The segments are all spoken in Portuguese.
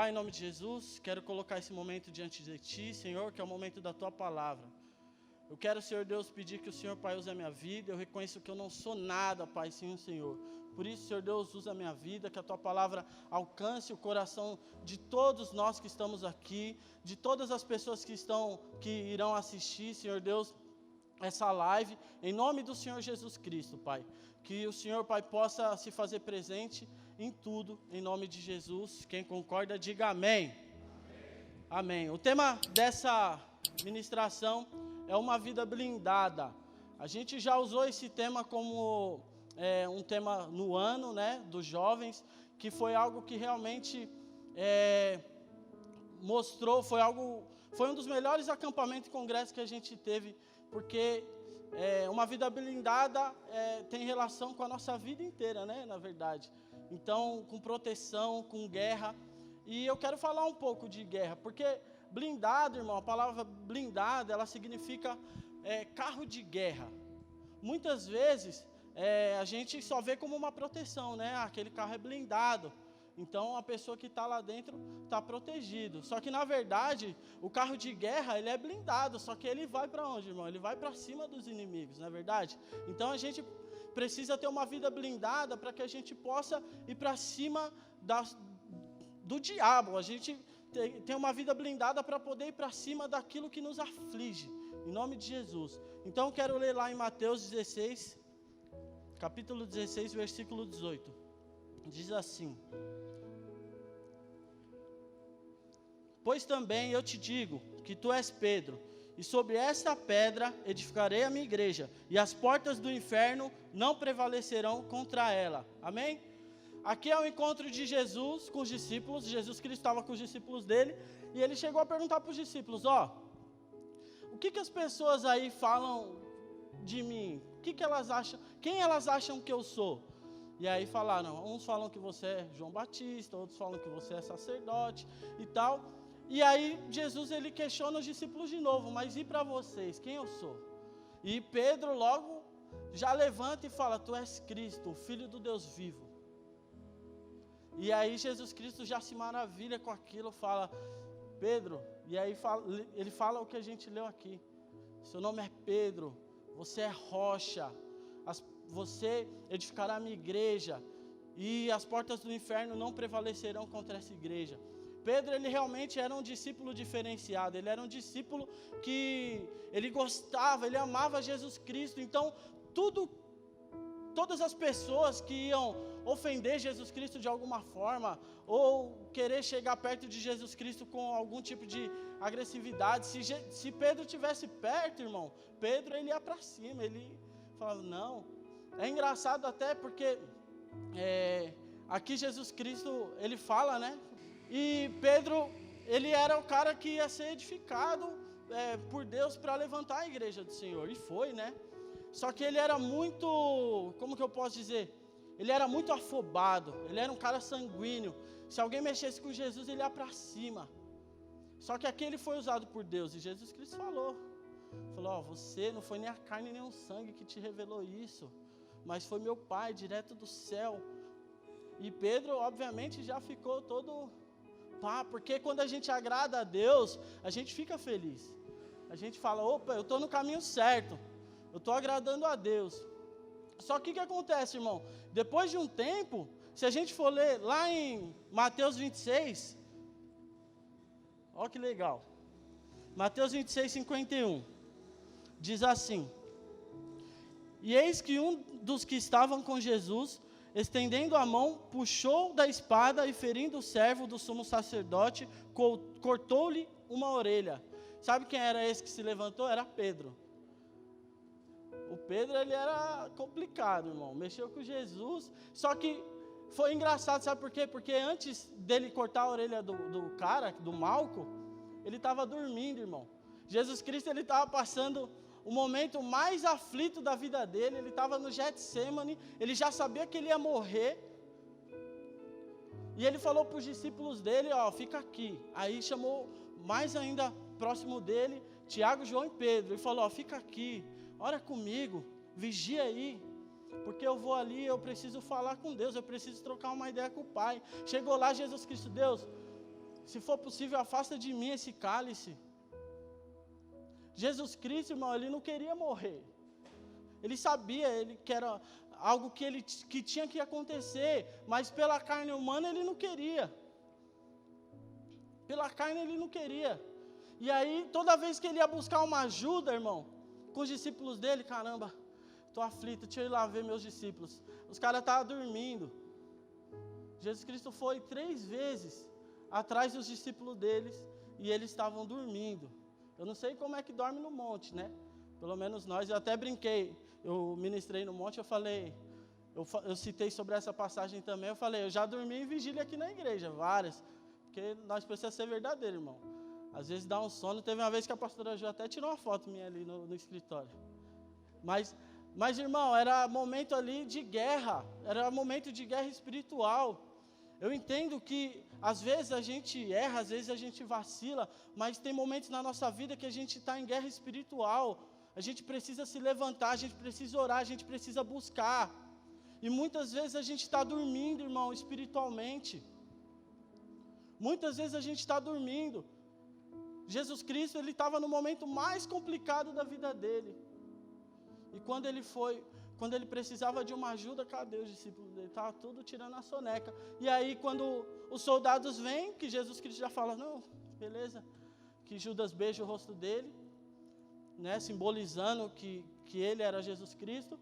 Pai, em nome de Jesus, quero colocar esse momento diante de Ti, Senhor, que é o momento da Tua palavra. Eu quero, Senhor Deus, pedir que o Senhor, Pai, use a minha vida. Eu reconheço que eu não sou nada, Pai, sem o Senhor. Por isso, Senhor Deus, usa a minha vida, que a Tua palavra alcance o coração de todos nós que estamos aqui, de todas as pessoas que irão assistir, Senhor Deus, essa live, em nome do Senhor Jesus Cristo, Pai. Que o Senhor, Pai, possa se fazer presente em tudo, em nome de Jesus. Quem concorda, diga amém. Amém. O tema dessa ministração é uma vida blindada. A gente já usou esse tema como um tema no ano, né, dos jovens, que foi algo que realmente mostrou, foi um dos melhores acampamentos e congressos que a gente teve, porque uma vida blindada tem relação com a nossa vida inteira, né, na verdade. Então, com proteção, com guerra. E eu quero falar um pouco de guerra, porque blindado, irmão, a palavra blindada, ela significa carro de guerra. Muitas vezes, a gente só vê como uma proteção, né? Aquele carro é blindado. Então, a pessoa que está lá dentro está protegido. Só que, na verdade, o carro de guerra, ele é blindado. Só que ele vai para onde, irmão? Ele vai para cima dos inimigos, não é verdade? Então, a gente precisa ter uma vida blindada para que a gente possa ir para cima do diabo. A gente tem uma vida blindada para poder ir para cima daquilo que nos aflige, em nome de Jesus. Então, quero ler lá em Mateus 16, capítulo 16, versículo 18. Diz assim: Pois também eu te digo que tu és Pedro, e sobre esta pedra edificarei a minha igreja, e as portas do inferno não prevalecerão contra ela. Amém? Aqui é o encontro de Jesus com os discípulos. Jesus Cristo estava com os discípulos dele, e ele chegou a perguntar para os discípulos: o que as pessoas aí falam de mim? Quem elas acham que eu sou? E aí falaram, uns falam que você é João Batista, outros falam que você é sacerdote e tal. E aí Jesus, ele questiona os discípulos de novo: mas e para vocês, quem eu sou? E Pedro logo já levanta e fala: tu és Cristo, o Filho do Deus vivo. E aí Jesus Cristo já se maravilha com aquilo, fala: Pedro, e aí ele fala o que a gente leu aqui: seu nome é Pedro, você é rocha, você edificará a minha igreja, e as portas do inferno não prevalecerão contra essa igreja. Pedro, ele realmente era um discípulo diferenciado, ele era um discípulo que ele gostava, ele amava Jesus Cristo. Então, todas as pessoas que iam ofender Jesus Cristo de alguma forma, ou querer chegar perto de Jesus Cristo com algum tipo de agressividade, se Pedro estivesse perto, irmão, Pedro, ele ia para cima, ele falava: não. É engraçado até porque aqui Jesus Cristo, ele fala, né? E Pedro, ele era o cara que ia ser edificado por Deus para levantar a igreja do Senhor. E foi, né? Só que ele era muito, como que eu posso dizer? Ele era muito afobado, ele era um cara sanguíneo. Se alguém mexesse com Jesus, ele ia para cima. Só que aqui ele foi usado por Deus, e Jesus Cristo falou: você não foi nem a carne nem o sangue que te revelou isso, mas foi meu Pai, direto do céu. E Pedro, obviamente, já ficou todo porque quando a gente agrada a Deus, a gente fica feliz. A gente fala: opa, eu estou no caminho certo, eu estou agradando a Deus. Só que o que acontece, irmão? Depois de um tempo, se a gente for ler lá em Mateus 26, olha que legal. Mateus 26, 51, diz assim: E eis que um dos que estavam com Jesus, estendendo a mão, puxou da espada e, ferindo o servo do sumo sacerdote, cortou-lhe uma orelha. Sabe quem era esse que se levantou? Era Pedro. O Pedro, ele era complicado, irmão, mexeu com Jesus. Só que foi engraçado, sabe por quê? Porque antes dele cortar a orelha do cara, do Malco, ele estava dormindo, irmão. Jesus Cristo, ele estava passando o momento mais aflito da vida dele. Ele estava no Getsemane, ele já sabia que ele ia morrer. E ele falou para os discípulos dele: fica aqui. Aí chamou mais ainda próximo dele, Tiago, João e Pedro, e falou: fica aqui, ora comigo, vigia aí, porque eu vou ali, eu preciso falar com Deus, eu preciso trocar uma ideia com o Pai. Chegou lá Jesus Cristo: Deus, se for possível, afasta de mim esse cálice. Jesus Cristo, irmão, ele não queria morrer. Ele sabia que era algo que tinha que acontecer, mas pela carne humana ele não queria. Pela carne ele não queria. E aí, toda vez que ele ia buscar uma ajuda, irmão, com os discípulos dele, caramba, estou aflito, deixa eu ir lá ver meus discípulos. Os caras estavam dormindo. Jesus Cristo foi 3 vezes atrás dos discípulos deles e eles estavam dormindo. Eu não sei como é que dorme no monte, né? Pelo menos nós, eu até brinquei. Eu ministrei no monte, eu citei sobre essa passagem também. Eu falei, eu já dormi em vigília aqui na igreja, várias. Porque nós precisamos ser verdadeiros, irmão. Às vezes dá um sono. Teve uma vez que a pastora Ju até tirou uma foto minha ali no escritório. Mas, irmão, era momento ali de guerra. Era momento de guerra espiritual. Eu entendo que às vezes a gente erra, às vezes a gente vacila, mas tem momentos na nossa vida que a gente está em guerra espiritual. A gente precisa se levantar, a gente precisa orar, a gente precisa buscar. E muitas vezes a gente está dormindo, irmão, espiritualmente. Muitas vezes a gente está dormindo. Jesus Cristo, ele estava no momento mais complicado da vida dele. E quando ele precisava de uma ajuda, cadê os discípulos dele? Estava tudo tirando a soneca. E aí, quando os soldados vêm, que Jesus Cristo já fala, não, beleza, que Judas beija o rosto dele, né, simbolizando que ele era Jesus Cristo.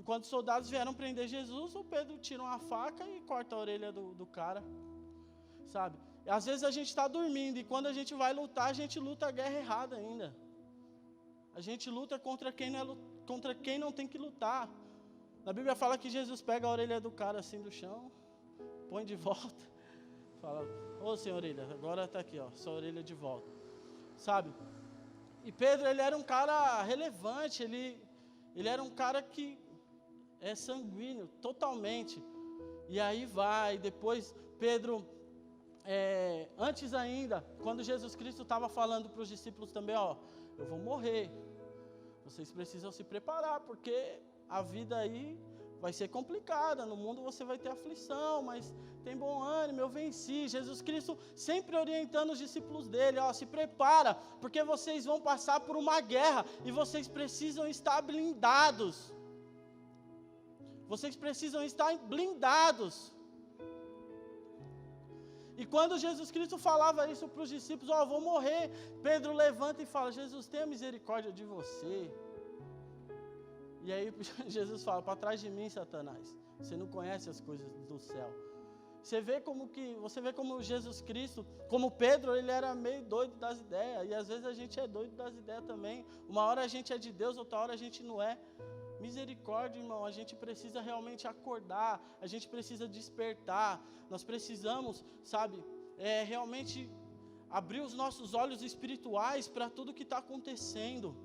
Quando os soldados vieram prender Jesus, o Pedro tira uma faca e corta a orelha do cara, sabe? Às vezes a gente está dormindo e quando a gente vai lutar, a gente luta a guerra errada ainda. A gente luta contra quem não tem que lutar. Na Bíblia fala que Jesus pega a orelha do cara assim do chão, põe de volta, fala, ô senhor orelha, agora está aqui, ó, sua orelha de volta, sabe? E Pedro, ele era um cara relevante, ele era um cara que é sanguíneo, totalmente. E aí depois Pedro, antes ainda, quando Jesus Cristo estava falando para os discípulos também, ó, eu vou morrer, vocês precisam se preparar, porque a vida aí vai ser complicada, no mundo você vai ter aflição, mas tem bom ânimo, eu venci. Jesus Cristo sempre orientando os discípulos dele, ó, se prepara, porque vocês vão passar por uma guerra, e vocês precisam estar blindados. Vocês precisam estar blindados. E quando Jesus Cristo falava isso para os discípulos, ó, eu vou morrer, Pedro levanta e fala, Jesus, tenha misericórdia de você. E aí Jesus fala, para trás de mim, Satanás, você não conhece as coisas do céu. Você vê como Jesus Cristo, como Pedro, ele era meio doido das ideias, e às vezes a gente é doido das ideias também. Uma hora a gente é de Deus, outra hora a gente não é. Misericórdia, irmão, a gente precisa realmente acordar, a gente precisa despertar, nós precisamos, sabe, realmente abrir os nossos olhos espirituais para tudo que está acontecendo.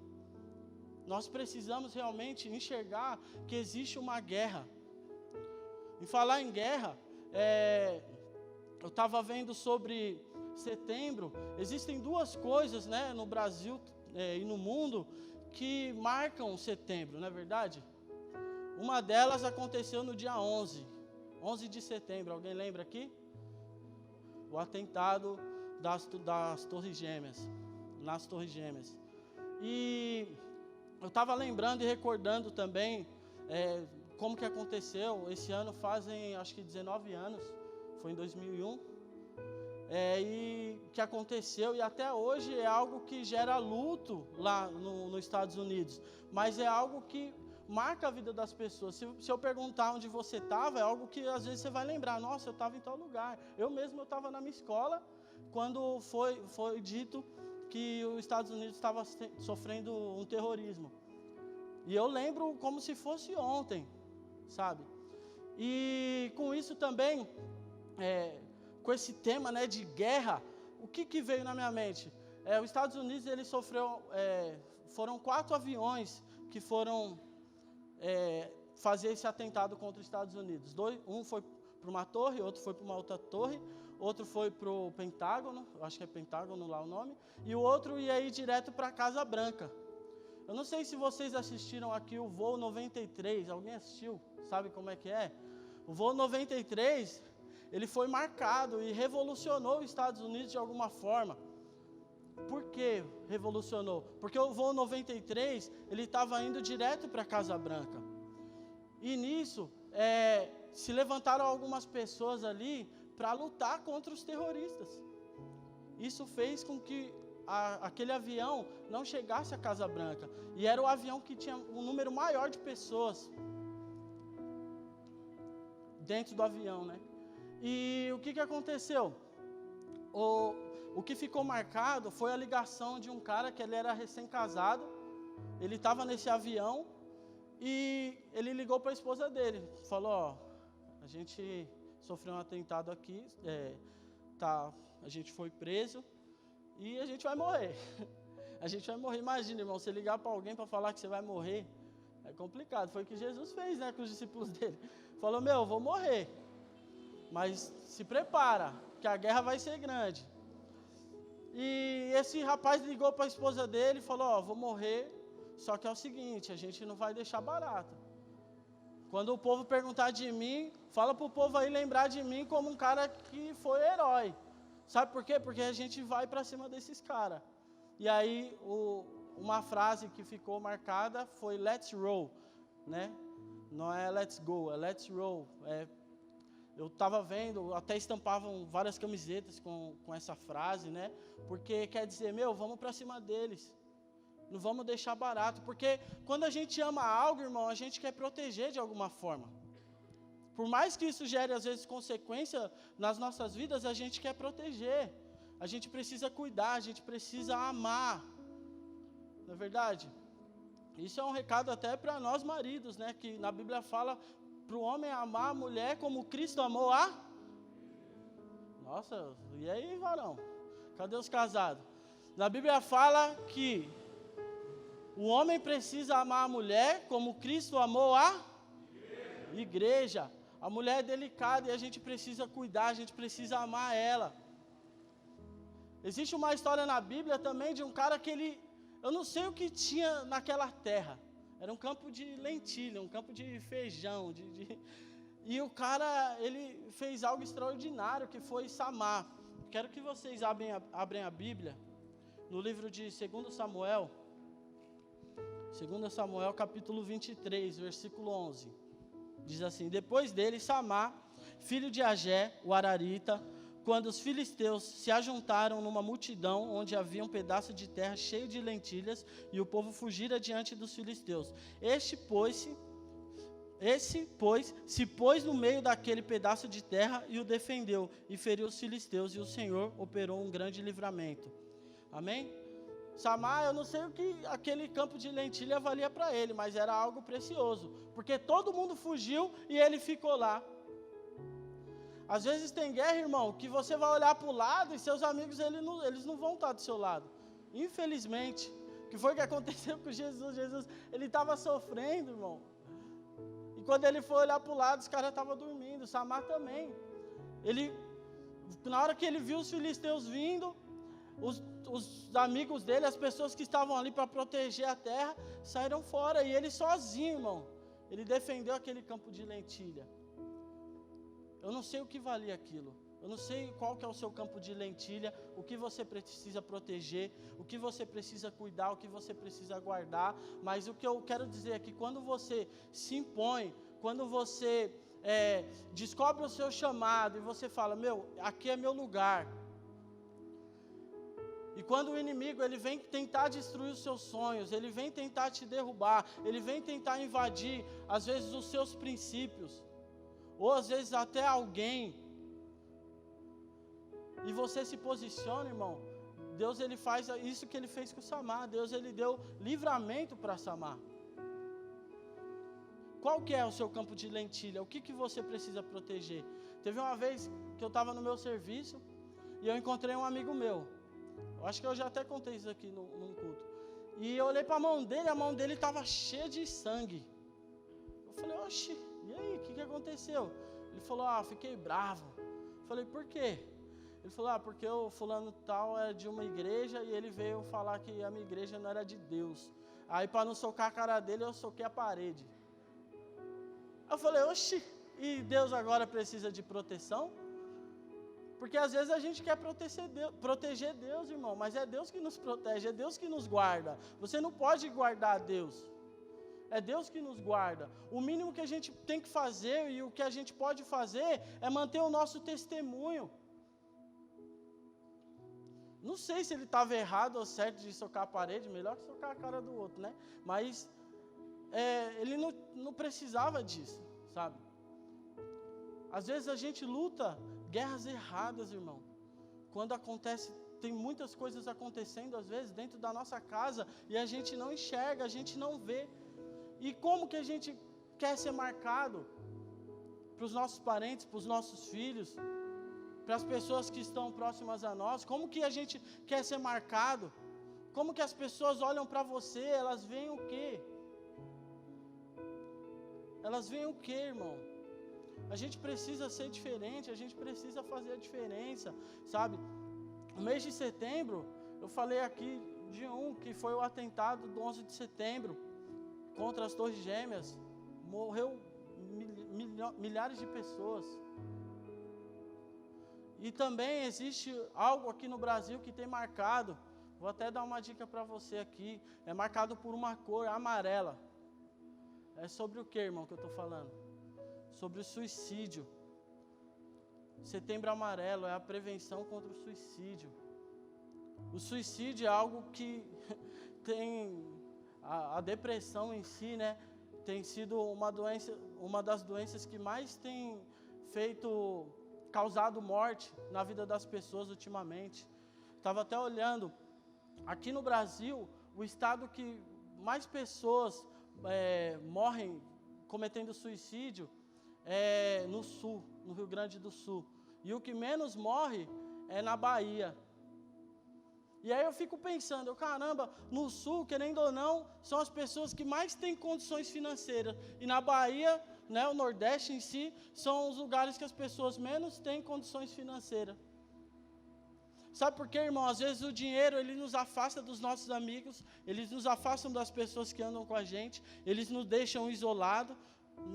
Nós precisamos realmente enxergar que existe uma guerra. Em falar em guerra, eu estava vendo sobre setembro, existem 2 coisas, né, no Brasil e no mundo, que marcam setembro, não é verdade? Uma delas aconteceu no dia 11 de setembro, alguém lembra aqui? O atentado das Torres Gêmeas, nas Torres Gêmeas. E eu estava lembrando e recordando também como que aconteceu. Esse ano fazem, acho que 19 anos, foi em 2001, e que aconteceu, e até hoje é algo que gera luto lá nos Estados Unidos, mas é algo que marca a vida das pessoas. Se eu perguntar onde você estava, é algo que às vezes você vai lembrar, nossa, eu estava em tal lugar. Eu estava na minha escola, quando foi dito que os Estados Unidos estava sofrendo um terrorismo. E eu lembro como se fosse ontem, sabe? E com isso também, com esse tema, né, de guerra, o que veio na minha mente? Os Estados Unidos, ele sofreu, foram 4 aviões que foram fazer esse atentado contra os Estados Unidos. Um foi para uma torre, outro foi para uma outra torre, outro foi para o Pentágono, eu acho que é Pentágono lá o nome, e o outro ia ir direto para a Casa Branca. Eu não sei se vocês assistiram aqui o voo 93, alguém assistiu? Sabe como é que é? O voo 93, ele foi marcado e revolucionou os Estados Unidos de alguma forma. Por que revolucionou? Porque o voo 93, ele estava indo direto para a Casa Branca. E nisso, se levantaram algumas pessoas ali para lutar contra os terroristas. Isso fez com que aquele avião não chegasse à Casa Branca. E era o avião que tinha um número maior de pessoas dentro do avião, né? E o que aconteceu? O que ficou marcado foi a ligação de um cara que ele era recém-casado. Ele estava nesse avião e ele ligou para a esposa dele. Falou, a gente sofreu um atentado aqui, a gente foi preso e a gente vai morrer. A gente vai morrer. Imagina, irmão, você ligar para alguém para falar que você vai morrer, é complicado. Foi o que Jesus fez, né, com os discípulos dele. Falou, eu vou morrer, mas se prepara, que a guerra vai ser grande. E esse rapaz ligou para a esposa dele e falou, vou morrer, só que é o seguinte, a gente não vai deixar barato. Quando o povo perguntar de mim, fala para o povo aí lembrar de mim como um cara que foi herói. Sabe por quê? Porque a gente vai para cima desses caras. E aí, uma frase que ficou marcada foi let's roll, né? Não é let's go, é let's roll. Eu estava vendo, até estampavam várias camisetas com essa frase, né? Porque quer dizer, vamos para cima deles. Não vamos deixar barato. Porque quando a gente ama algo, irmão, a gente quer proteger de alguma forma. Por mais que isso gere, às vezes, consequência nas nossas vidas, a gente quer proteger. A gente precisa cuidar, a gente precisa amar. Não é verdade? Isso é um recado até para nós maridos, né? Que na Bíblia fala para o homem amar a mulher como Cristo amou a... Nossa, e aí, varão? Cadê os casados? Na Bíblia fala que o homem precisa amar a mulher como Cristo amou a igreja. A mulher é delicada e a gente precisa cuidar, a gente precisa amar ela. Existe uma história na Bíblia também de um cara que eu não sei o que tinha naquela terra. Era um campo de lentilha, um campo de feijão. E o cara, ele fez algo extraordinário, que foi Samar. Quero que vocês abrem a Bíblia, no livro de 2 Samuel. 2 Samuel, capítulo 23, versículo 11. Diz assim, depois dele, Samar, filho de Agé, o Ararita, quando os filisteus se ajuntaram numa multidão onde havia um pedaço de terra cheio de lentilhas e o povo fugira diante dos filisteus. Esse, pois, se pôs no meio daquele pedaço de terra e o defendeu, e feriu os filisteus, e o Senhor operou um grande livramento. Amém? Samar, eu não sei o que aquele campo de lentilha valia para ele, mas era algo precioso, porque todo mundo fugiu e ele ficou lá. Às vezes tem guerra, irmão, que você vai olhar para o lado e seus amigos eles não vão estar do seu lado. Infelizmente, o que foi que aconteceu com Jesus? Jesus, ele estava sofrendo, irmão. E quando ele foi olhar para o lado, os caras estavam dormindo. Samar também. Na hora que ele viu os filisteus vindo, os amigos dele, as pessoas que estavam ali para proteger a terra, saíram fora. E ele sozinho, irmão, ele defendeu aquele campo de lentilha. Eu não sei o que valia aquilo. Eu não sei qual que é o seu campo de lentilha, o que você precisa proteger, o que você precisa cuidar, o que você precisa guardar. Mas o que eu quero dizer é que quando você se impõe, quando você descobre o seu chamado e você fala, aqui é meu lugar. E quando o inimigo ele vem tentar destruir os seus sonhos, ele vem tentar te derrubar, ele vem tentar invadir, às vezes, os seus princípios, ou às vezes até alguém, e você se posiciona, irmão, Deus ele faz isso que ele fez com Samar. Deus ele deu livramento para Samar. Qual que é o seu campo de lentilha? O que você precisa proteger? Teve uma vez que eu estava no meu serviço e eu encontrei um amigo meu. Eu acho que eu já até contei isso aqui num culto. E eu olhei para a mão dele estava cheia de sangue. Eu falei, oxi, e aí, o que aconteceu? Ele falou, fiquei bravo. Eu falei, por quê? Ele falou, porque o fulano tal é de uma igreja e ele veio falar que a minha igreja não era de Deus. Aí para não socar a cara dele, eu soquei a parede. Eu falei, oxi, e Deus agora precisa de proteção? Porque às vezes a gente quer proteger Deus, irmão, mas é Deus que nos protege, é Deus que nos guarda. Você não pode guardar Deus. É Deus que nos guarda. O mínimo que a gente tem que fazer e o que a gente pode fazer é manter o nosso testemunho. Não sei se ele estava errado ou certo de socar a parede, melhor que socar a cara do outro, né? Mas ele não precisava disso, sabe? Às vezes a gente luta guerras erradas, irmão. Quando acontece, tem muitas coisas acontecendo, às vezes, dentro da nossa casa, e a gente não enxerga, a gente não vê. E como que a gente quer ser marcado para os nossos parentes, para os nossos filhos, para as pessoas que estão próximas a nós? Como que a gente quer ser marcado? Como que as pessoas olham para você, elas veem o quê? Elas veem o quê, irmão? A gente precisa ser diferente, a gente precisa fazer a diferença, sabe? No mês de setembro, eu falei aqui de que foi o atentado do 11 de setembro, contra as Torres Gêmeas. Morreu milhares de pessoas. E também existe algo aqui no Brasil que tem marcado, vou até dar uma dica para você aqui, é marcado por uma cor amarela. É sobre o que, irmão, que eu estou falando? Sobre o suicídio. Setembro Amarelo é a prevenção contra o suicídio. O suicídio é algo que tem a depressão em si, né? Tem sido uma das doenças que mais tem causado morte na vida das pessoas ultimamente. Estava até olhando, aqui no Brasil, o estado que mais pessoas morrem cometendo suicídio no sul, no Rio Grande do Sul. E o que menos morre é na Bahia. E aí eu fico pensando, caramba, no sul, querendo ou não, são as pessoas que mais têm condições financeiras. E na Bahia, né, o Nordeste em si, são os lugares que as pessoas menos têm condições financeiras. Sabe por quê, irmão? Às vezes o dinheiro, ele nos afasta dos nossos amigos, eles nos afastam das pessoas que andam com a gente, eles nos deixam isolados,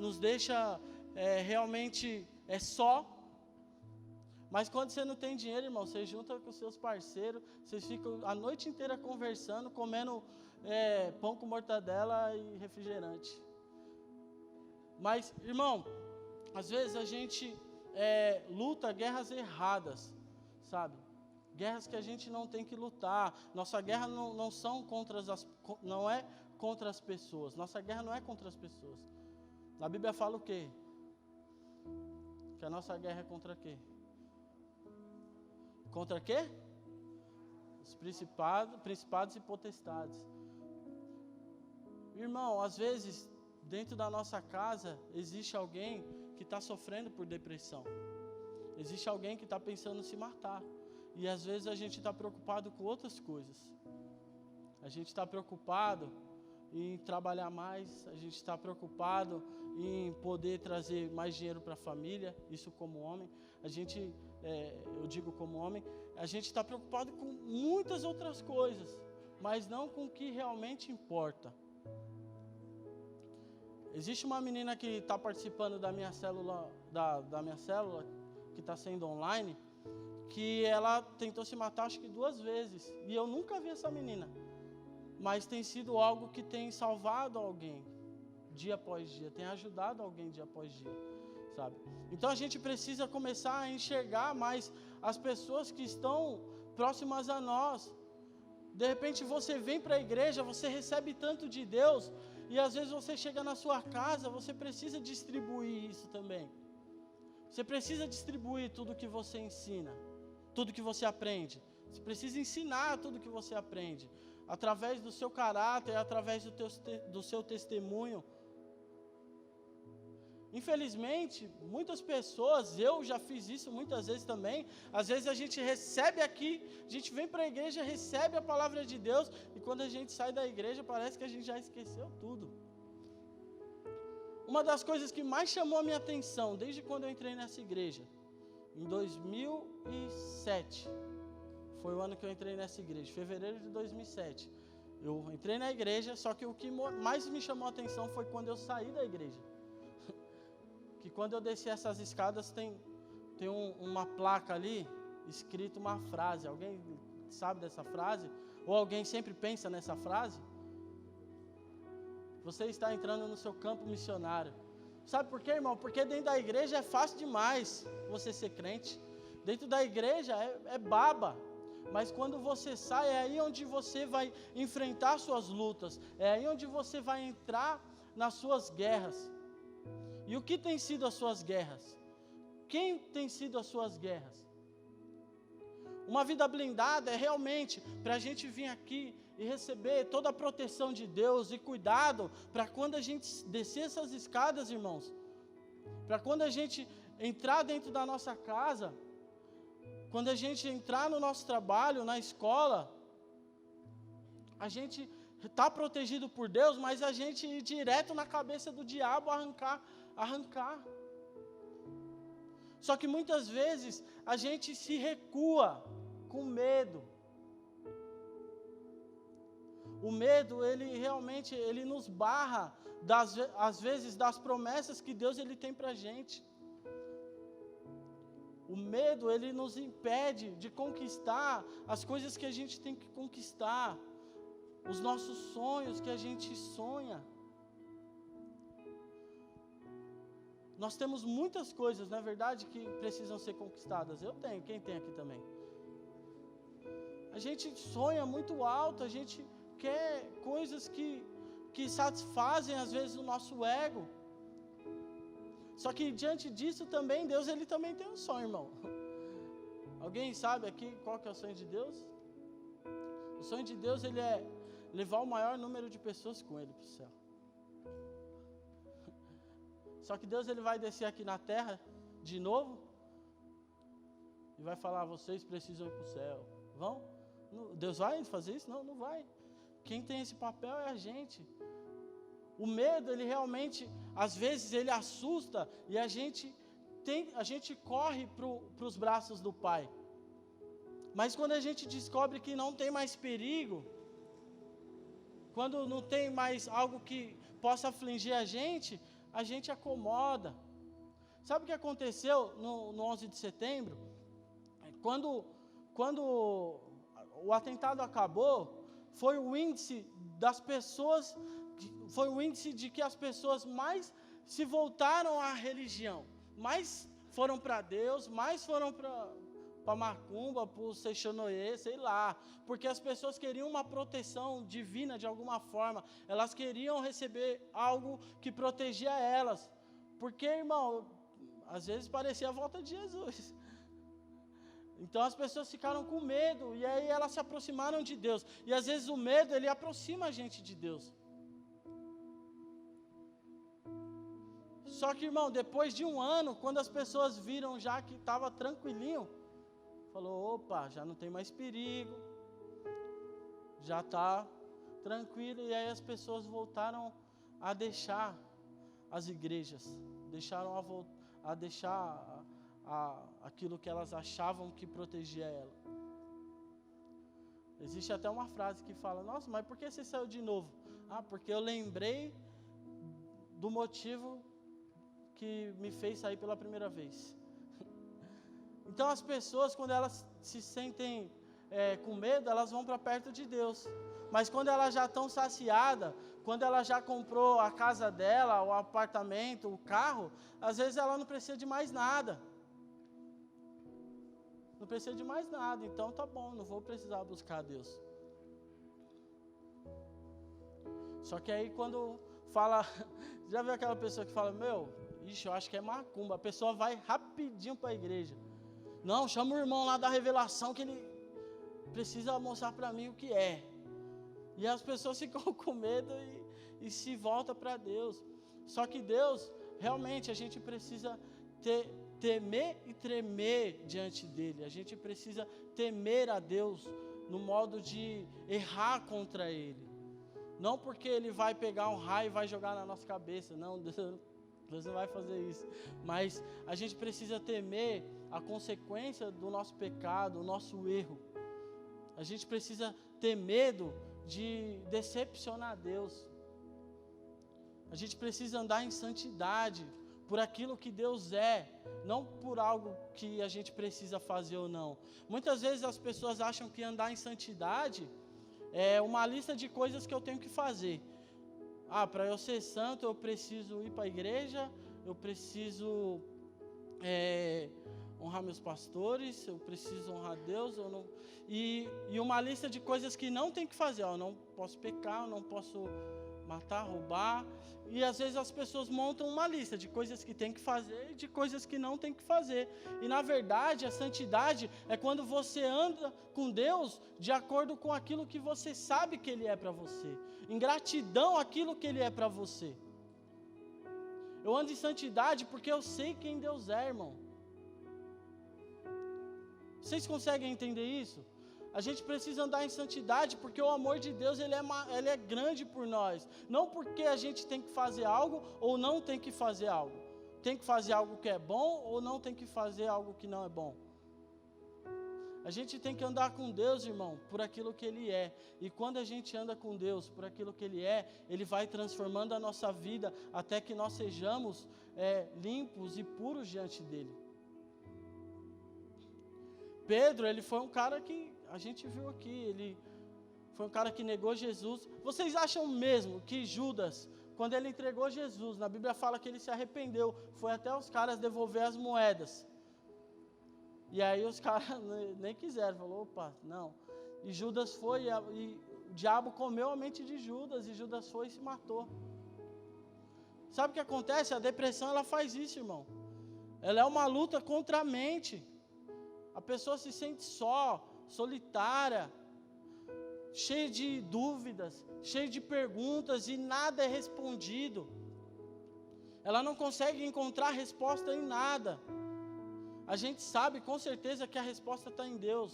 nos deixa realmente só. Mas quando você não tem dinheiro, irmão, você junta com seus parceiros, vocês ficam a noite inteira conversando, comendo pão com mortadela e refrigerante. Mas, irmão, às vezes a gente luta guerras erradas, sabe? Guerras que a gente não tem que lutar. Nossa guerra não é contra as pessoas. Nossa guerra não é contra as pessoas. A Bíblia fala o quê? Que a nossa guerra é contra quê? Contra quê? Os principados e potestades. Irmão, às vezes, dentro da nossa casa, existe alguém que está sofrendo por depressão. Existe alguém que está pensando em se matar. E às vezes a gente está preocupado com outras coisas. A gente está preocupado em trabalhar mais, a gente está preocupado em poder trazer mais dinheiro para a família, isso como homem. A gente, eu digo como homem, a gente está preocupado com muitas outras coisas, mas não com o que realmente importa. Existe uma menina que está participando da minha célula, que está sendo online, que ela tentou se matar acho que 2 vezes, e eu nunca vi essa menina, mas tem sido algo que tem salvado alguém, dia após dia, tem ajudado alguém dia após dia, sabe? Então a gente precisa começar a enxergar mais as pessoas que estão próximas a nós. De repente você vem para a igreja, você recebe tanto de Deus, e às vezes você chega na sua casa, você precisa distribuir isso também. Você precisa distribuir tudo que você ensina, tudo que você aprende. Você precisa ensinar tudo que você aprende, através do seu caráter, através do seu testemunho. Infelizmente, muitas pessoas, eu já fiz isso muitas vezes também, às vezes a gente recebe aqui, a gente vem para a igreja, recebe a palavra de Deus, e quando a gente sai da igreja, parece que a gente já esqueceu tudo. Uma das coisas que mais chamou a minha atenção, desde quando eu entrei nessa igreja, em 2007, foi o ano que eu entrei nessa igreja, fevereiro de 2007. Eu entrei na igreja, só que o que mais me chamou a atenção foi quando eu saí da igreja. Que quando eu desci essas escadas, tem tem uma placa ali, escrito uma frase. Alguém sabe dessa frase? Ou alguém sempre pensa nessa frase? Você está entrando no seu campo missionário. Sabe por quê, irmão? Porque dentro da igreja é fácil demais você ser crente. Dentro da igreja é baba. Mas quando você sai, é aí onde você vai enfrentar suas lutas. É aí onde você vai entrar nas suas guerras. E o que tem sido as suas guerras? Quem tem sido as suas guerras? Uma vida blindada é realmente para a gente vir aqui e receber toda a proteção de Deus e cuidado para quando a gente descer essas escadas, irmãos. Para quando a gente entrar dentro da nossa casa, quando a gente entrar no nosso trabalho, na escola, a gente está protegido por Deus, mas a gente ir direto na cabeça do diabo arrancar. Só que muitas vezes a gente se recua com medo. O medo, ele realmente, ele nos barra, às vezes, das promessas que Deus ele tem para a gente. O medo, ele nos impede de conquistar as coisas que a gente tem que conquistar, os nossos sonhos que a gente sonha. Nós temos muitas coisas, não é verdade, que precisam ser conquistadas. Eu tenho, quem tem aqui também? A gente sonha muito alto, a gente quer coisas que satisfazem às vezes o nosso ego. Só que diante disso também, Deus ele também tem um sonho, irmão. Alguém sabe aqui qual que é o sonho de Deus? O sonho de Deus ele é levar o maior número de pessoas com ele para o céu. Só que Deus ele vai descer aqui na terra de novo e vai falar: vocês precisam ir para o céu. Vão? Deus vai fazer isso? Não, não vai. Quem tem esse papel é a gente. O medo, ele realmente, às vezes, ele assusta e a gente corre para os braços do Pai. Mas quando a gente descobre que não tem mais perigo, quando não tem mais algo que possa afligir a gente acomoda. Sabe o que aconteceu no 11 de setembro? Quando o atentado acabou, foi o índice das pessoas, foi o índice de que as pessoas mais se voltaram à religião, mais foram para Deus, mais foram para Macumba, para o Seixonoye, sei lá, porque as pessoas queriam uma proteção divina de alguma forma, elas queriam receber algo que protegia elas, porque, irmão, às vezes parecia a volta de Jesus. Então as pessoas ficaram com medo, e aí elas se aproximaram de Deus, e às vezes o medo, ele aproxima a gente de Deus. Só que, irmão, depois de um ano, quando as pessoas viram já que estava tranquilinho, falou: opa, já não tem mais perigo, já está tranquilo. E aí as pessoas voltaram a deixar as igrejas, deixaram a deixar aquilo que elas achavam que protegia ela. Existe até uma frase que fala: nossa, mas por que você saiu de novo? Ah, porque eu lembrei do motivo que me fez sair pela primeira vez. Então as pessoas, quando elas se sentem com medo, elas vão para perto de Deus. Mas quando elas já estão saciadas, quando ela já comprou a casa dela, o apartamento, o carro, às vezes ela não precisa de mais nada. Não precisa de mais nada, então tá bom, não vou precisar buscar a Deus. Só que aí quando fala, já viu aquela pessoa que fala: ixi, eu acho que é macumba, a pessoa vai rapidinho para a igreja. Não, chama o irmão lá da revelação que ele precisa mostrar para mim o que é. E as pessoas ficam com medo e se voltam para Deus. Só que Deus, realmente, a gente precisa temer e tremer diante dEle. A gente precisa temer a Deus no modo de errar contra Ele. Não porque Ele vai pegar um raio e vai jogar na nossa cabeça. Não, Deus não vai fazer isso. Mas a gente precisa temer a consequência do nosso pecado, o nosso erro. A gente precisa ter medo de decepcionar Deus. A gente precisa andar em santidade, por aquilo que Deus é, não por algo que a gente precisa fazer ou não. Muitas vezes as pessoas acham que andar em santidade é uma lista de coisas que eu tenho que fazer. Para eu ser santo eu preciso ir para a igreja, eu preciso honrar meus pastores, eu preciso honrar Deus, e uma lista de coisas que não tem que fazer. Eu não posso pecar, eu não posso matar, roubar. E às vezes as pessoas montam uma lista de coisas que tem que fazer e de coisas que não tem que fazer. E na verdade a santidade é quando você anda com Deus de acordo com aquilo que você sabe que Ele é para você, em gratidão àquilo que Ele é para você. Eu ando em santidade porque eu sei quem Deus é, irmão. Vocês conseguem entender isso? A gente precisa andar em santidade porque o amor de Deus ele é grande por nós. Não porque a gente tem que fazer algo ou não tem que fazer algo. Tem que fazer algo que é bom ou não tem que fazer algo que não é bom. A gente tem que andar com Deus, irmão, por aquilo que Ele é. E quando a gente anda com Deus por aquilo que Ele é, Ele vai transformando a nossa vida até que nós sejamos limpos e puros diante dEle. Pedro, ele foi um cara que a gente viu aqui, ele foi um cara que negou Jesus. Vocês acham mesmo que Judas, quando ele entregou Jesus, na Bíblia fala que ele se arrependeu, foi até os caras devolver as moedas. E aí os caras nem quiseram, falou, opa, não. E Judas foi, e o diabo comeu a mente de Judas, e Judas foi e se matou. Sabe o que acontece? A depressão, ela faz isso, irmão. Ela é uma luta contra a mente. A pessoa se sente só, solitária, cheia de dúvidas, cheia de perguntas e nada é respondido. Ela não consegue encontrar resposta em nada. A gente sabe com certeza que a resposta está em Deus.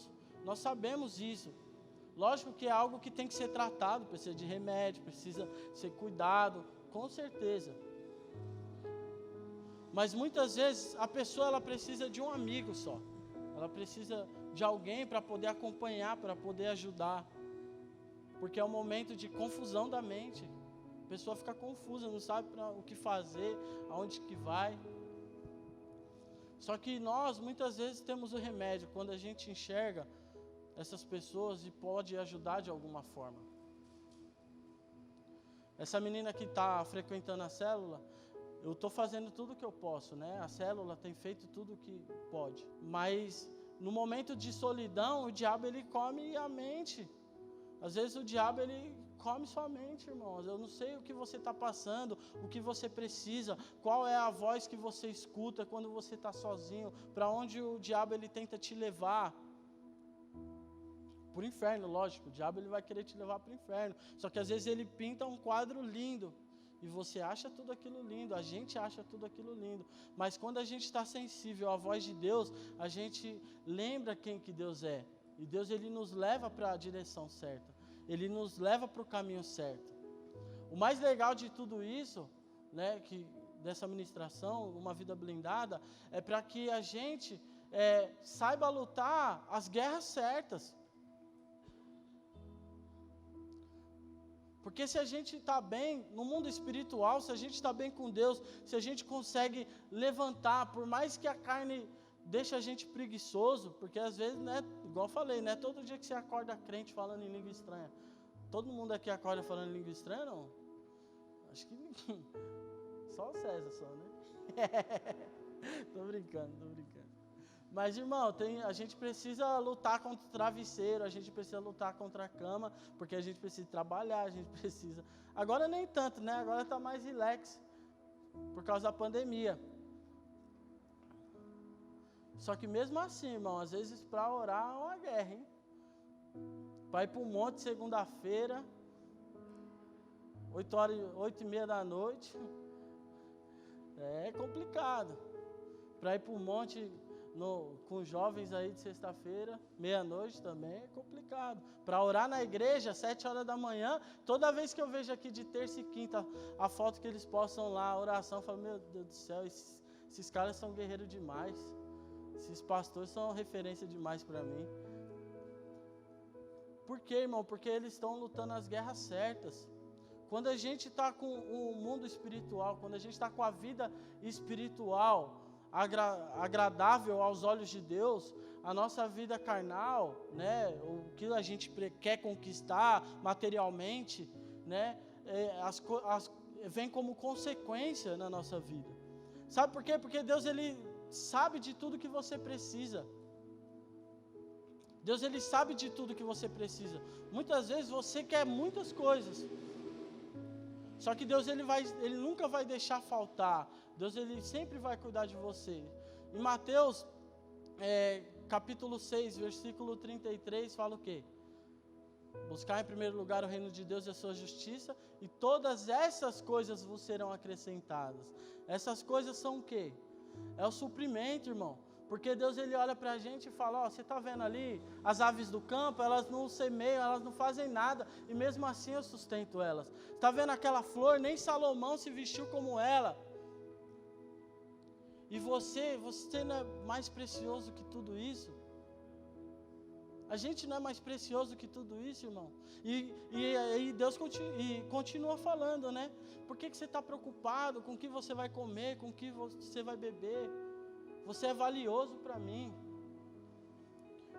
Nós sabemos isso. Lógico que é algo que tem que ser tratado, precisa de remédio, precisa ser cuidado, com certeza. Mas muitas vezes a pessoa ela precisa de um amigo só. Ela precisa de alguém para poder acompanhar, para poder ajudar. Porque é um momento de confusão da mente. A pessoa fica confusa, não sabe o que fazer, aonde que vai. Só que nós, muitas vezes, temos o remédio quando a gente enxerga essas pessoas e pode ajudar de alguma forma. Essa menina que está frequentando a célula, eu estou fazendo tudo o que eu posso, né? A célula tem feito tudo o que pode. Mas no momento de solidão, o diabo ele come a mente. Às vezes o diabo ele come sua mente, irmãos. Eu não sei o que você está passando, o que você precisa, qual é a voz que você escuta quando você está sozinho, para onde o diabo ele tenta te levar. Para o inferno, lógico. O diabo ele vai querer te levar para o inferno. Só que às vezes ele pinta um quadro lindo. E você acha tudo aquilo lindo, a gente acha tudo aquilo lindo. Mas quando a gente está sensível à voz de Deus, a gente lembra quem que Deus é. E Deus ele nos leva para a direção certa. Ele nos leva para o caminho certo. O mais legal de tudo isso, né, dessa ministração, uma vida blindada, é para que a gente saiba lutar as guerras certas. Porque se a gente está bem no mundo espiritual, se a gente está bem com Deus, se a gente consegue levantar, por mais que a carne deixe a gente preguiçoso, porque às vezes, né, igual eu falei, não é todo dia que você acorda crente falando em língua estranha. Todo mundo aqui acorda falando em língua estranha, não? Acho que só o César, só, né? Tô brincando. Mas, irmão, a gente precisa lutar contra o travesseiro, a gente precisa lutar contra a cama, porque a gente precisa trabalhar, a gente precisa... Agora nem tanto, né? Agora está mais relax, por causa da pandemia. Só que mesmo assim, irmão, às vezes para orar é uma guerra, hein? Para ir para um monte segunda-feira, 8h30 da noite, é complicado. Para ir para um monte... com jovens aí de sexta-feira, meia-noite também é complicado. Para orar na igreja, 7h da manhã, toda vez que eu vejo aqui de terça e quinta a foto que eles postam lá, a oração, eu falo, meu Deus do céu, esses caras são guerreiros demais. Esses pastores são referência demais para mim. Por quê, irmão? Porque eles estão lutando as guerras certas. Quando a gente está com o mundo espiritual, quando a gente está com a vida espiritual agradável aos olhos de Deus, a nossa vida carnal, né, o que a gente quer conquistar materialmente, né, vem como consequência na nossa vida. Sabe por quê? Porque Deus, Ele sabe de tudo que você precisa. Deus, Ele sabe de tudo que você precisa. Muitas vezes você quer muitas coisas, só que Deus, Ele nunca vai deixar faltar. Deus, Ele sempre vai cuidar de você. Em Mateus, capítulo 6, versículo 33, fala o quê? Buscar em primeiro lugar o reino de Deus e a sua justiça, e todas essas coisas vos serão acrescentadas. Essas coisas são o quê? É o suprimento, irmão. Porque Deus, Ele olha para a gente e fala, ó, você está vendo ali, as aves do campo, elas não semeiam, elas não fazem nada, e mesmo assim eu sustento elas. Está vendo aquela flor, nem Salomão se vestiu como ela. E você não é mais precioso que tudo isso? A gente não é mais precioso que tudo isso, irmão? E aí Deus continua falando, né? Por que você está preocupado com o que você vai comer, com o que você vai beber? Você é valioso para mim.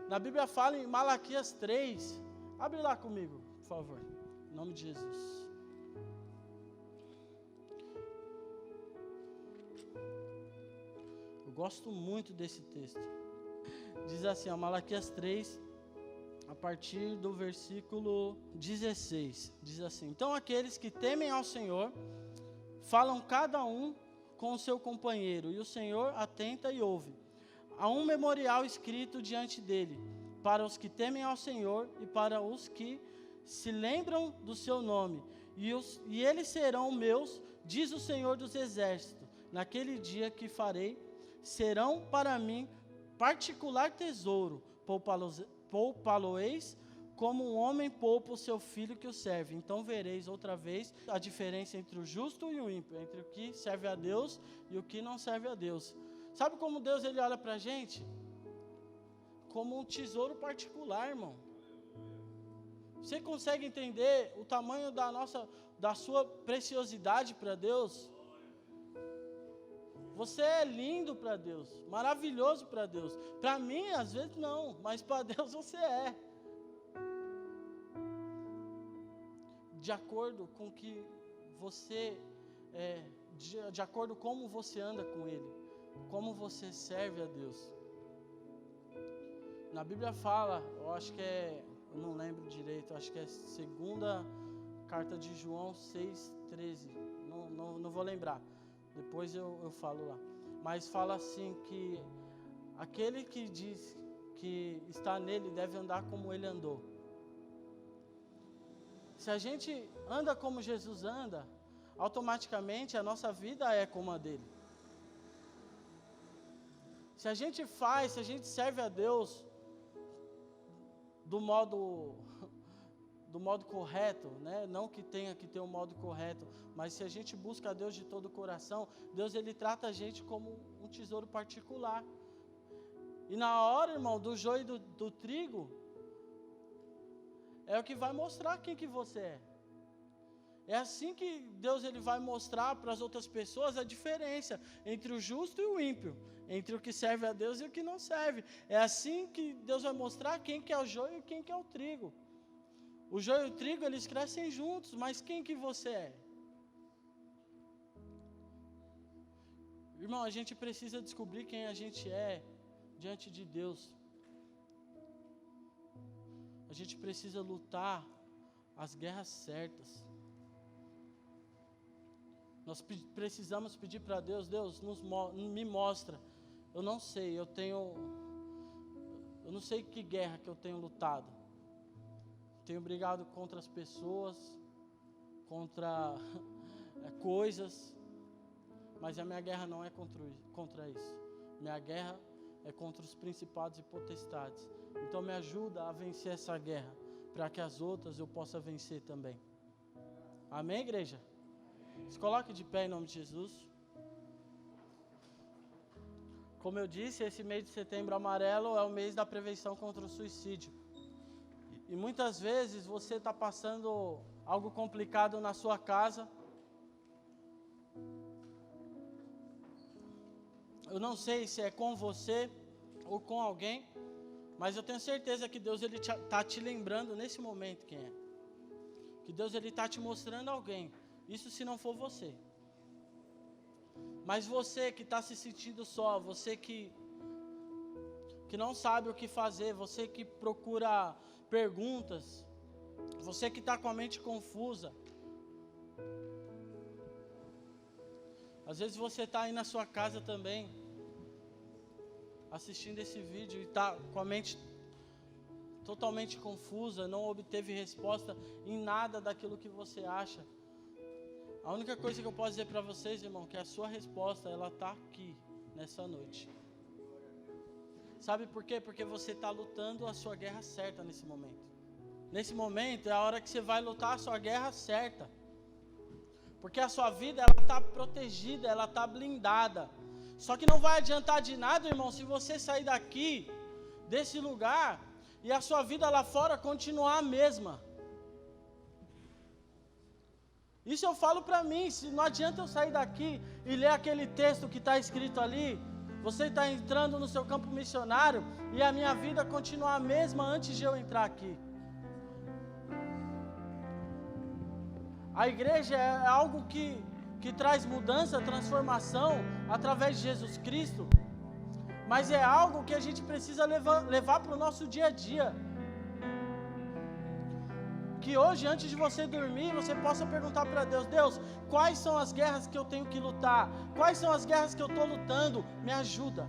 Na Bíblia fala em Malaquias 3. Abre lá comigo, por favor. Em nome de Jesus. Eu gosto muito desse texto. Diz assim, ó, Malaquias 3, a partir do versículo 16. Diz assim, então aqueles que temem ao Senhor, falam cada um com o seu companheiro, e o Senhor atenta e ouve. Há um memorial escrito diante dele, para os que temem ao Senhor e para os que se lembram do seu nome. E eles serão meus, diz o Senhor dos Exércitos. Naquele dia que farei, serão para mim particular tesouro, poupá-lo-eis como um homem poupa o seu filho que o serve. Então vereis outra vez a diferença entre o justo e o ímpio, entre o que serve a Deus e o que não serve a Deus. Sabe como Deus, Ele olha para a gente? Como um tesouro particular, irmão. Você consegue entender o tamanho da sua preciosidade para Deus? Você é lindo para Deus, maravilhoso para Deus. Para mim, às vezes não, mas para Deus você é. De acordo com o que você de acordo com como você anda com Ele, como você serve a Deus. Na Bíblia fala, eu acho que eu não lembro direito, acho que é segunda carta de João 6,13, não vou lembrar, depois eu falo lá. Mas fala assim que aquele que diz que está nele deve andar como ele andou. Se a gente anda como Jesus anda, automaticamente a nossa vida é como a dele. Se a gente serve a Deus do modo correto, né? Não que tenha que ter um modo correto, mas se a gente busca a Deus de todo o coração, Deus, Ele trata a gente como um tesouro particular. E na hora, irmão, do joio e do trigo, é o que vai mostrar quem que você é. É assim que Deus, Ele vai mostrar para as outras pessoas a diferença entre o justo e o ímpio, entre o que serve a Deus e o que não serve. É assim que Deus vai mostrar quem que é o joio e quem que é o trigo. O joio e o trigo, eles crescem juntos, mas quem que você é? Irmão, a gente precisa descobrir quem a gente é diante de Deus. A gente precisa lutar as guerras certas. Nós precisamos pedir para Deus, me mostra. Eu não sei, eu não sei que guerra que eu tenho lutado. Tenho brigado contra as pessoas, contra coisas, mas a minha guerra não é contra isso. Minha guerra é contra os principados e potestades. Então me ajuda a vencer essa guerra, para que as outras eu possa vencer também. Amém, igreja? Se coloque de pé em nome de Jesus. Como eu disse, esse mês de setembro amarelo é o mês da prevenção contra o suicídio. E muitas vezes você está passando algo complicado na sua casa. Eu não sei se é com você ou com alguém, mas eu tenho certeza que Deus está te lembrando nesse momento quem é. Que Deus está te mostrando alguém. Isso se não for você. Mas você que está se sentindo só, você que não sabe o que fazer, você que procura perguntas, você que está com a mente confusa. Às vezes você está aí na sua casa também, assistindo esse vídeo e está com a mente totalmente confusa, não obteve resposta em nada daquilo que você acha. A única coisa que eu posso dizer para vocês, irmão, que a sua resposta, ela está aqui, nessa noite. Sabe por quê? Porque você está lutando a sua guerra certa nesse momento. Nesse momento é a hora que você vai lutar a sua guerra certa. Porque a sua vida, ela está protegida, ela está blindada. Só que não vai adiantar de nada, irmão, se você sair daqui, desse lugar, e a sua vida lá fora continuar a mesma. Isso eu falo para mim, se não adianta eu sair daqui e ler aquele texto que está escrito ali, você está entrando no seu campo missionário e a minha vida continuar a mesma antes de eu entrar aqui. A igreja é algo que traz mudança, transformação através de Jesus Cristo, mas é algo que a gente precisa levar para o nosso dia a dia. Que hoje, antes de você dormir, você possa perguntar para Deus: Deus, quais são as guerras que eu tenho que lutar? Quais são as guerras que eu estou lutando? Me ajuda.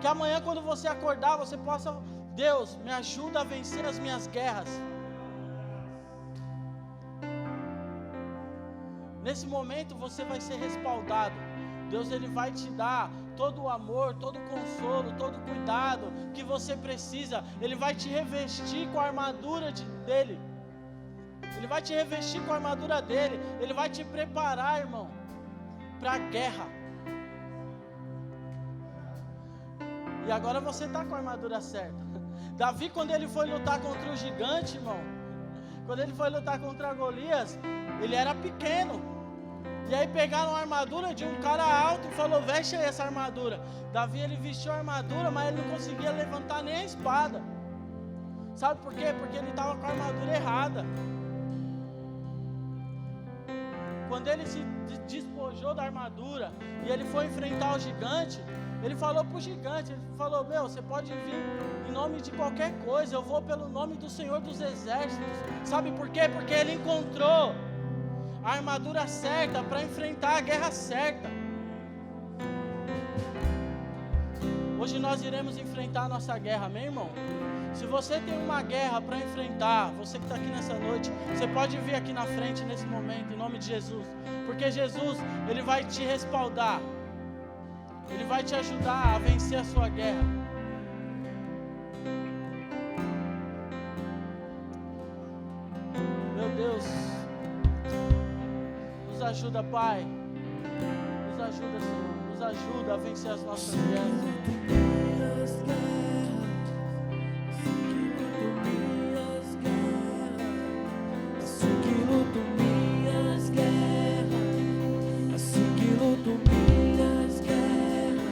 Que amanhã, quando você acordar, você possa: Deus, me ajuda a vencer as minhas guerras. Nesse momento você vai ser respaldado. Deus, Ele vai te dar todo o amor, todo o consolo, todo o cuidado que você precisa. Ele vai te revestir com a armadura dEle. Ele vai te revestir com a armadura dEle. Ele vai te preparar, irmão, para a guerra. E agora você está com a armadura certa. Davi, quando ele foi lutar contra o gigante, irmão, quando ele foi lutar contra Golias, ele era pequeno. E aí pegaram a armadura de um cara alto e falou: veste aí essa armadura. Davi, ele vestiu a armadura, mas ele não conseguia levantar nem a espada. Sabe por quê? Porque ele estava com a armadura errada. Quando ele se despojou da armadura e ele foi enfrentar o gigante, ele falou para o gigante, ele falou: meu, você pode vir em nome de qualquer coisa, eu vou pelo nome do Senhor dos Exércitos. Sabe por quê? Porque ele encontrou a armadura certa para enfrentar a guerra certa. Hoje nós iremos enfrentar a nossa guerra, meu irmão. Se você tem uma guerra para enfrentar, você que está aqui nessa noite, você pode vir aqui na frente nesse momento, em nome de Jesus. Porque Jesus, Ele vai te respaldar. Ele vai te ajudar a vencer a sua guerra. Meu Deus, nos ajuda, Pai. Nos ajuda, Senhor. Nos ajuda a vencer as nossas guerras. Assim que luto minhas guerras, assim que luto minhas guerras,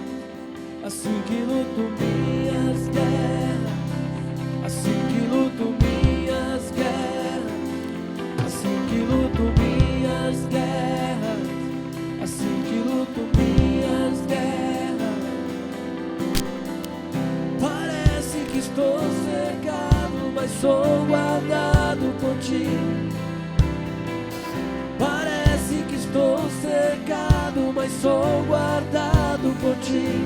assim que luto minhas guerras, assim que luto minhas guerras, assim que luto minhas guerras, assim que luto minhas guerras. Parece que estou cegado, mas sou guardado por ti. Parece que estou cegado, mas sou guardado por ti.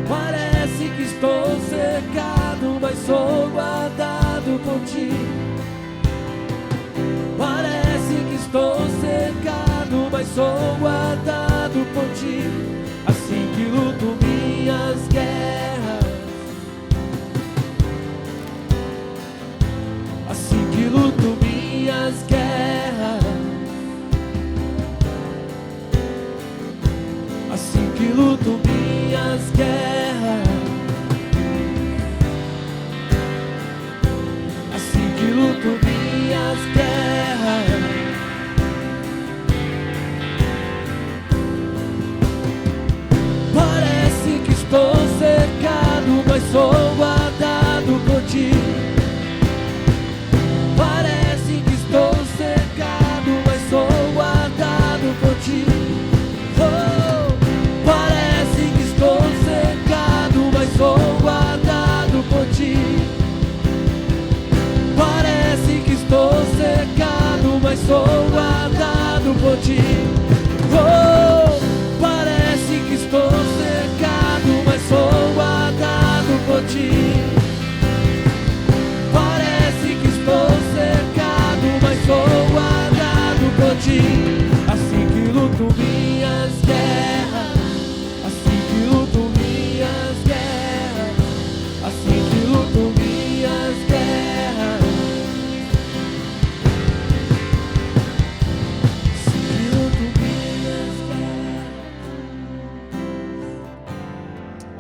Parece que estou cegado, mas sou guardado por ti. Parece que estou cegado, mas sou guardado por ti. Assim que luto minhas guerras, assim que luto minhas guerras, assim que luto minhas guerras, assim que luto minhas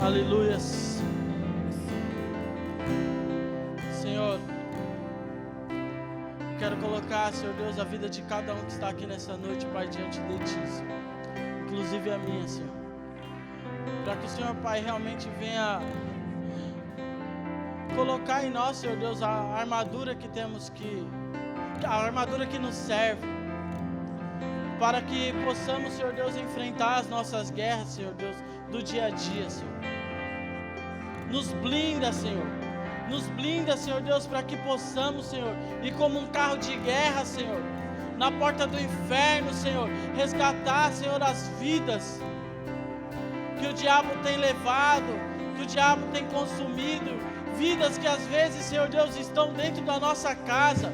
Aleluias. Senhor, quero colocar, Senhor Deus, a vida de cada um que está aqui nessa noite, Pai, diante de Ti, Senhor. Inclusive a minha, Senhor. Para que o Senhor, Pai, realmente venha colocar em nós, Senhor Deus, a armadura que temos a armadura que nos serve, para que possamos, Senhor Deus, enfrentar as nossas guerras, Senhor Deus, do dia a dia, Senhor. Nos blinda, Senhor. Nos blinda, Senhor Deus, para que possamos, Senhor, ir como um carro de guerra, Senhor, na porta do inferno, Senhor, resgatar, Senhor, as vidas que o diabo tem levado, que o diabo tem consumido, vidas que às vezes, Senhor Deus, estão dentro da nossa casa,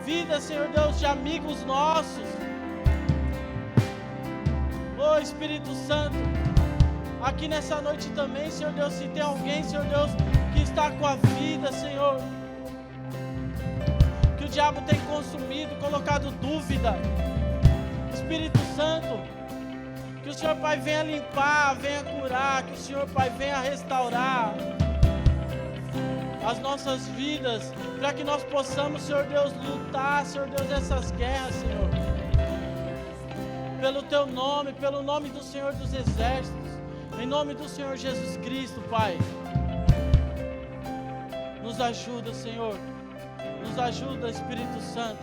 vidas, Senhor Deus, de amigos nossos. Oh, Espírito Santo, aqui nessa noite também, Senhor Deus, se tem alguém, Senhor Deus, que está com a vida, Senhor, que o diabo tem consumido, colocado dúvida, Espírito Santo, que o Senhor, Pai, venha limpar, venha curar, que o Senhor, Pai, venha restaurar as nossas vidas, para que nós possamos, Senhor Deus, lutar, Senhor Deus, essas guerras, Senhor, pelo Teu nome, pelo nome do Senhor dos Exércitos, em nome do Senhor Jesus Cristo, Pai. Nos ajuda, Senhor, nos ajuda, Espírito Santo,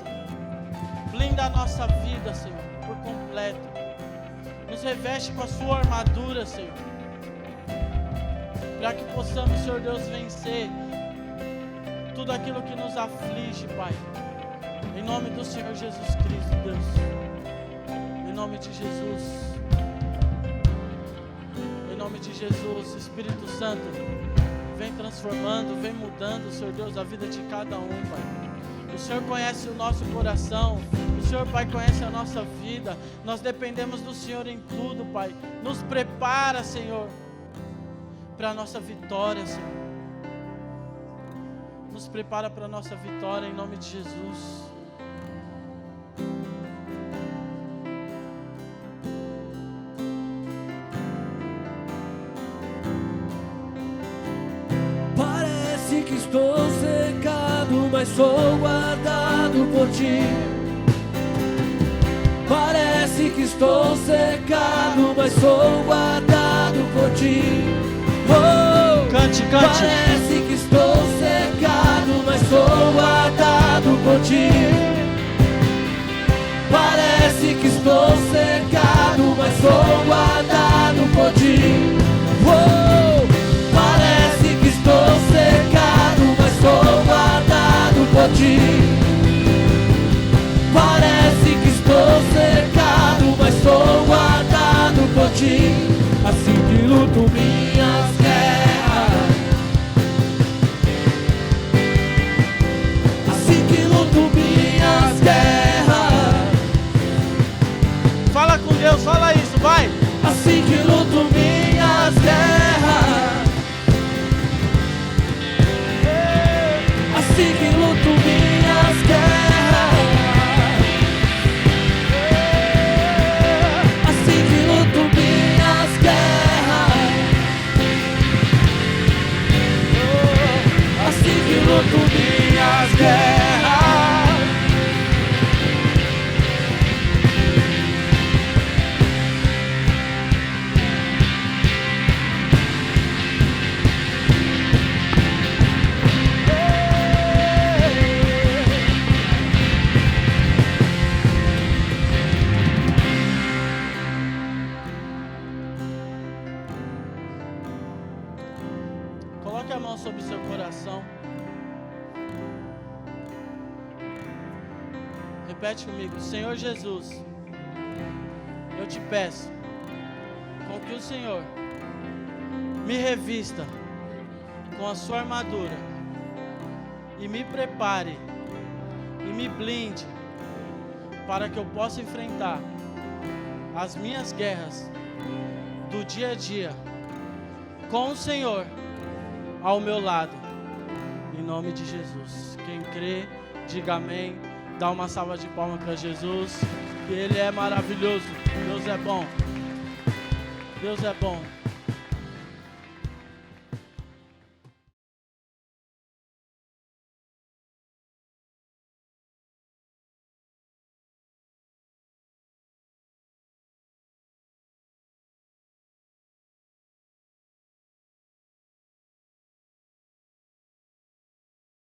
blinda a nossa vida, Senhor, por completo, nos reveste com a Sua armadura, Senhor, para que possamos, Senhor Deus, vencer tudo aquilo que nos aflige, Pai, em nome do Senhor Jesus Cristo, Deus, em nome de Jesus, em nome de Jesus. Espírito Santo, vem transformando, vem mudando, Senhor Deus, a vida de cada um, Pai. O Senhor conhece o nosso coração, o Senhor, Pai, conhece a nossa vida, nós dependemos do Senhor em tudo, Pai. Nos prepara, Senhor, para a nossa vitória, Senhor. Nos prepara para a nossa vitória, em nome de Jesus. Parece que estou secado, mas sou guardado por Ti. Parece que estou secado, mas sou guardado por Ti. Oh, Cante. parece que estou secado, mas sou guardado por Ti. Parece que estou secado, mas sou guardado por Ti. Oh, parece que estou secado, mas sou guardado por Ti. Parece que estou secado, mas sou guardado por Ti. Assim que luto minhas guerras, assim que luto minhas guerras. Fala com Deus, fala isso, vai. Assim que luto minhas guerras, assim que luto minhas guerras, assim que luto minhas guerras, assim que luto minhas guerras. Coloque a mão sobre o seu coração. Repete comigo. Senhor Jesus, eu te peço, com que o Senhor me revista com a sua armadura e me prepare e me blinde para que eu possa enfrentar as minhas guerras do dia a dia com o Senhor ao meu lado, em nome de Jesus. Quem crê, diga amém. Dá uma salva de palmas para Jesus, que Ele é maravilhoso. Deus é bom. Deus é bom.